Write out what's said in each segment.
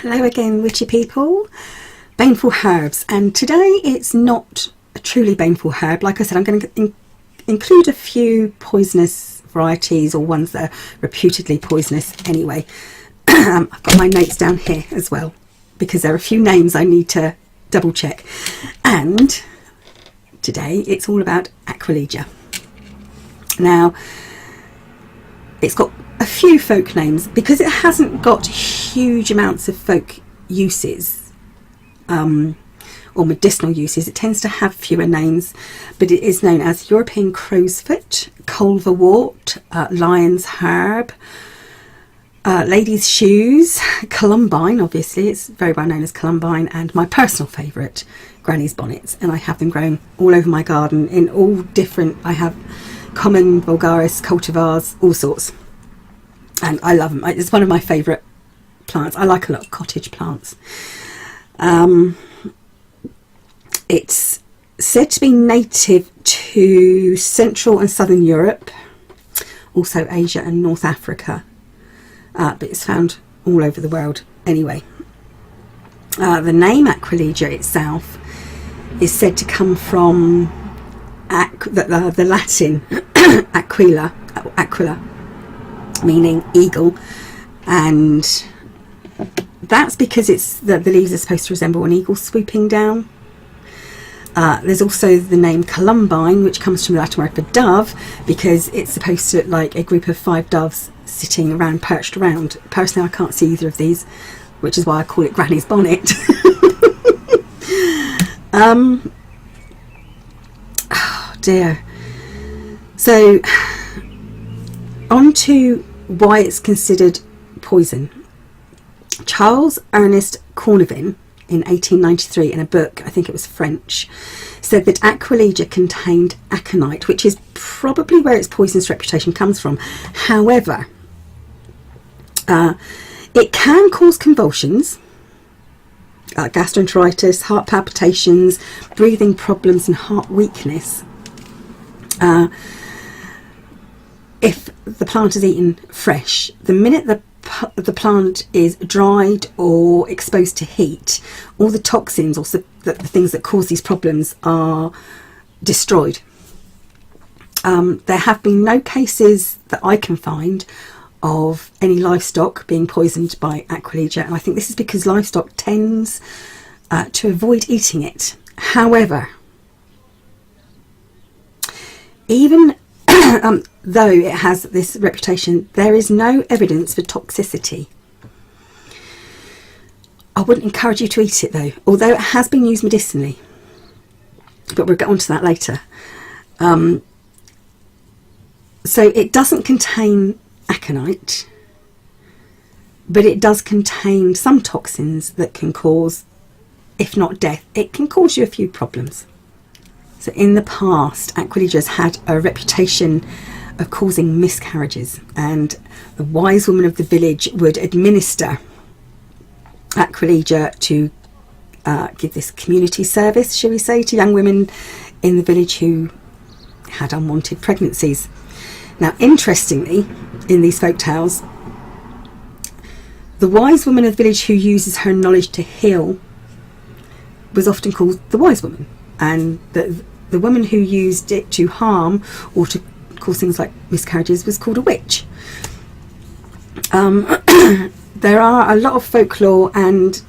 Hello again, witchy people. Baneful herbs, and today it's not a truly baneful herb. Like I said, I'm going to include a few poisonous varieties, or ones that are reputedly poisonous anyway. I've got my notes down here as well, because there are a few names I need to double check. And today it's all about Aquilegia. Now, it's got a few folk names because it hasn't got huge amounts of folk uses or medicinal uses. It tends to have fewer names, but it is known as European crowsfoot, culverwort, lion's herb, lady's shoes, columbine. Obviously it's very well known as columbine, and my personal favourite, granny's bonnets. And I have them growing all over my garden in all different, I have common, vulgaris, cultivars, all sorts. And I love them. It's one of my favourite plants. I like a lot of cottage plants. It's said to be native to Central and Southern Europe, also Asia and North Africa, but it's found all over the world anyway. The name Aquilegia itself is said to come from the Latin aquila, meaning eagle, and that's because the leaves are supposed to resemble an eagle swooping down. There's also the name columbine, which comes from the Latin word for dove, because it's supposed to look like a group of 5 doves sitting around, perched around. Personally, I can't see either of these, which is why I call it granny's bonnet. Oh dear. So on to why it's considered poison. Charles Ernest Cornevin in 1893, in a book, I think it was French, said that Aquilegia contained aconite, which is probably where its poisonous reputation comes from. However, it can cause convulsions, gastroenteritis, heart palpitations, breathing problems and heart weakness if the plant is eaten fresh. The minute the plant is dried or exposed to heat, all the toxins, also the things that cause these problems, are destroyed. There have been no cases that I can find of any livestock being poisoned by Aquilegia, and I think this is because livestock tends to avoid eating it. However, even though it has this reputation, there is no evidence for toxicity. I wouldn't encourage you to eat it though, although it has been used medicinally, but we'll get on to that later. So it doesn't contain aconite, but it does contain some toxins that can cause, if not death, it can cause you a few problems. So in the past, Aquilegia has had a reputation of causing miscarriages, and the wise woman of the village would administer Aquilegia to give this community service, shall we say, to young women in the village who had unwanted pregnancies. Now, interestingly, in these folk tales, the wise woman of the village who uses her knowledge to heal was often called the wise woman, and the woman who used it to harm or to cause things like miscarriages was called a witch. There are a lot of folklore and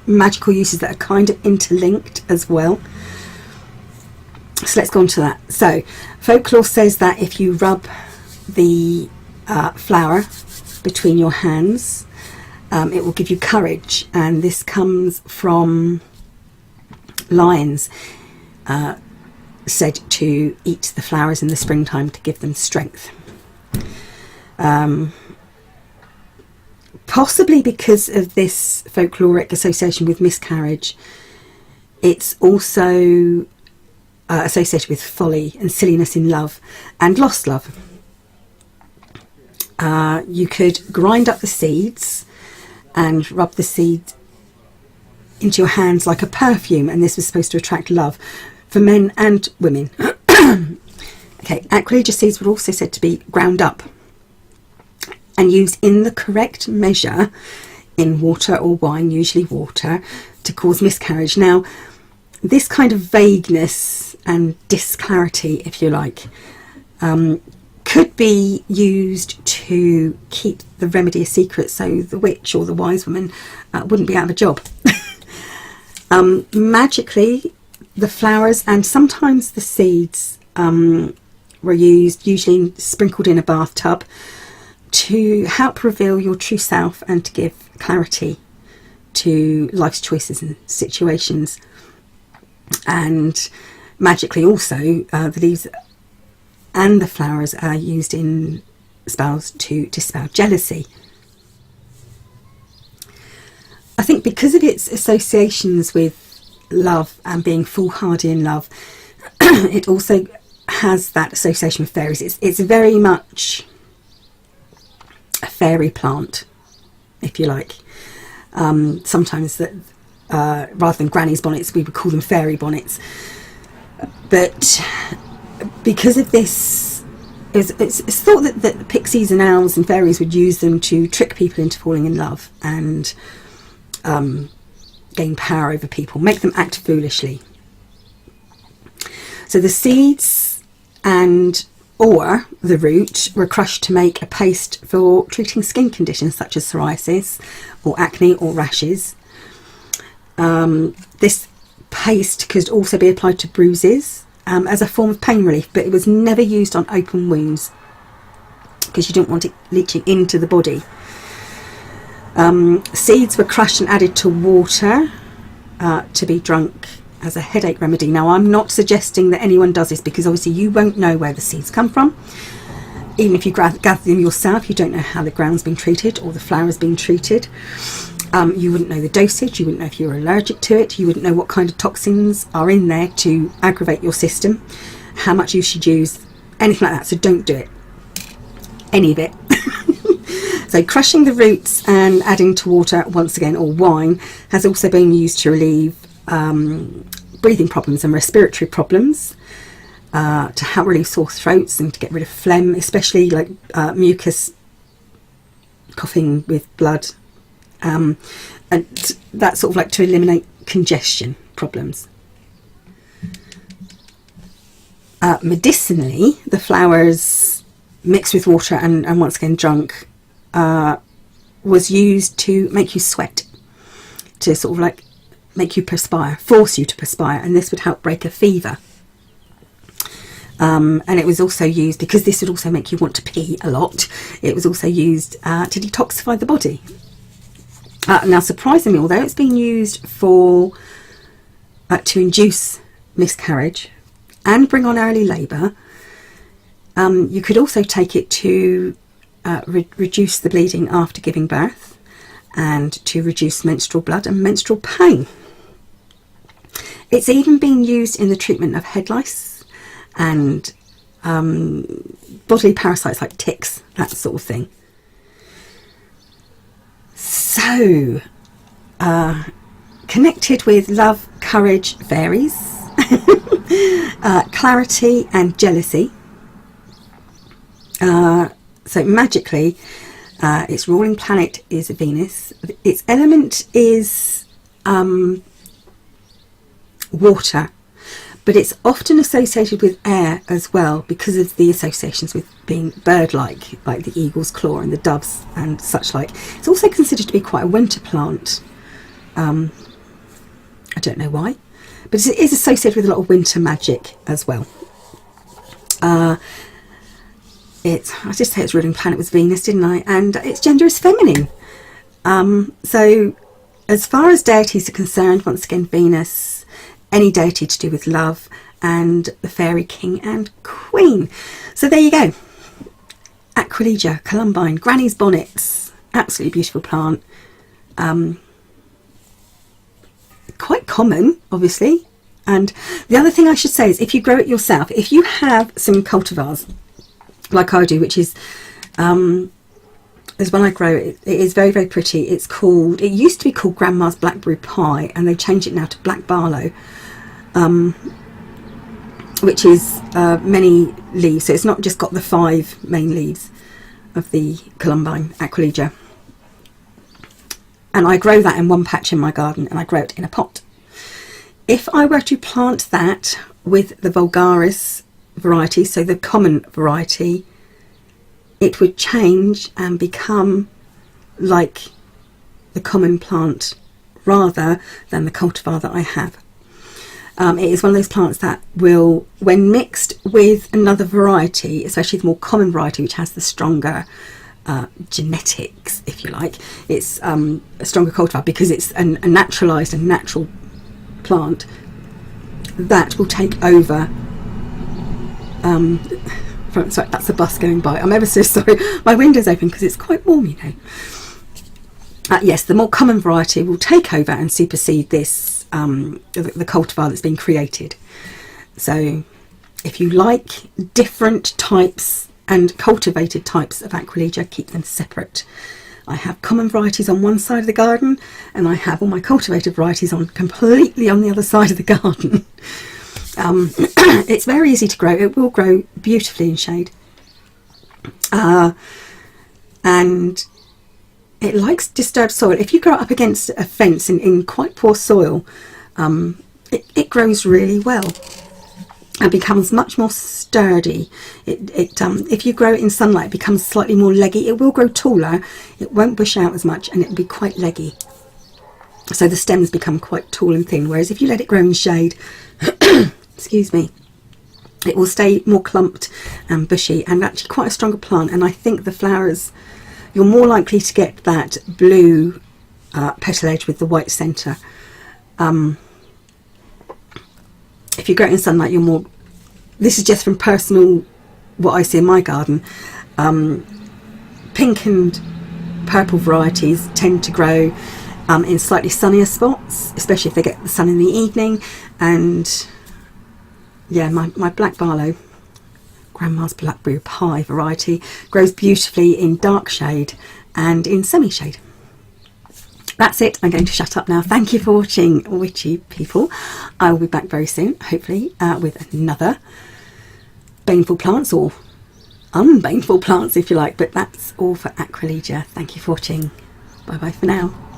magical uses that are kind of interlinked as well. So let's go on to that. So folklore says that if you rub the flower between your hands, it will give you courage, and this comes from lions said to eat the flowers in the springtime to give them strength. Possibly because of this folkloric association with miscarriage, it's also associated with folly and silliness in love and lost love. You could grind up the seeds and rub the seeds into your hands like a perfume, and this was supposed to attract love for men and women. Okay, Aquilegia seeds were also said to be ground up and used in the correct measure in water or wine, usually water, to cause miscarriage. Now, this kind of vagueness and disclarity, if you like, could be used to keep the remedy a secret, so the witch or the wise woman wouldn't be out of a job. Magically, the flowers and sometimes the seeds were used, usually sprinkled in a bathtub, to help reveal your true self and to give clarity to life's choices and situations. And magically also, the leaves and the flowers are used in spells to dispel jealousy. I think because of its associations with love and being foolhardy in love, it also has that association with fairies. It's very much a fairy plant, if you like. Sometimes that rather than granny's bonnets, we would call them fairy bonnets. But because of this, it's thought that pixies and owls and fairies would use them to trick people into falling in love and gain power over people, make them act foolishly. So the seeds or the root were crushed to make a paste for treating skin conditions such as psoriasis or acne or rashes. This paste could also be applied to bruises as a form of pain relief, but it was never used on open wounds because you don't want it leaching into the body. Seeds were crushed and added to water to be drunk as a headache remedy. Now, I'm not suggesting that anyone does this, because obviously you won't know where the seeds come from. Even if you gather them yourself, you don't know how the ground's been treated or the flower's been treated. You wouldn't know the dosage, you wouldn't know if you're allergic to it, you wouldn't know what kind of toxins are in there to aggravate your system, how much you should use, anything like that. So don't do it, any of it. So crushing the roots and adding to water, once again, or wine, has also been used to relieve breathing problems and respiratory problems, to help relieve sore throats and to get rid of phlegm, especially like mucus, coughing with blood, and that sort of like to eliminate congestion problems. Medicinally, the flowers mixed with water and once again drunk was used to make you sweat, to sort of like make you perspire, force you to perspire, and this would help break a fever. And it was also used, because this would also make you want to pee a lot, it was also used to detoxify the body. Now, surprisingly, although it's been used for to induce miscarriage and bring on early labour, you could also take it to reduce the bleeding after giving birth and to reduce menstrual blood and menstrual pain. It's even been used in the treatment of head lice and bodily parasites like ticks, that sort of thing. So, connected with love, courage, fairies, clarity and jealousy. So magically, its ruling planet is Venus. Its element is water, but it's often associated with air as well because of the associations with being bird-like, like the eagle's claw and the doves and such like. It's also considered to be quite a winter plant. I don't know why, but it is associated with a lot of winter magic as well. I did say its ruling planet was Venus, didn't I? And its gender is feminine. So as far as deities are concerned, once again, Venus, any deity to do with love, and the fairy king and queen. So there you go. Aquilegia, columbine, granny's bonnets, absolutely beautiful plant. Quite common, obviously. And the other thing I should say is, if you grow it yourself, if you have some cultivars like I do, which is when I grow it, it is very, very pretty. It used to be called Grandma's Blackberry Pie, and they changed it now to Black Barlow, which is many leaves. So it's not just got the 5 main leaves of the columbine, Aquilegia. And I grow that in one patch in my garden, and I grow it in a pot. If I were to plant that with the vulgaris variety, so the common variety, it would change and become like the common plant rather than the cultivar that I have. It is one of those plants that will, when mixed with another variety, especially the more common variety which has the stronger genetics, if you like, it's a stronger cultivar because it's a naturalised and natural plant, that will take over. Sorry, that's a bus going by. I'm ever so sorry. My window's open because it's quite warm, you know. Yes, the more common variety will take over and supersede this, the cultivar that's been created. So if you like different types and cultivated types of Aquilegia, keep them separate. I have common varieties on one side of the garden, and I have all my cultivated varieties on completely on the other side of the garden. It's very easy to grow. It will grow beautifully in shade. And it likes disturbed soil. If you grow it up against a fence in quite poor soil, it grows really well and becomes much more sturdy. If you grow it in sunlight, it becomes slightly more leggy. It will grow taller, it won't bush out as much, and it will be quite leggy. So the stems become quite tall and thin, whereas if you let it grow in shade, excuse me, it will stay more clumped and bushy and actually quite a stronger plant. And I think the flowers, you're more likely to get that blue petal edge with the white centre. If you grow it in sunlight, you're more, this is just from personal, what I see in my garden, pink and purple varieties tend to grow in slightly sunnier spots, especially if they get the sun in the evening. And yeah, my black barlow, Grandma's Blackberry Pie variety, grows beautifully in dark shade and in semi-shade. That's it. I'm going to shut up now. Thank you for watching, witchy people. I will be back very soon, hopefully, with another baneful plants, or unbaneful plants if you like, but that's all for Aquilegia. Thank you for watching. Bye bye for now.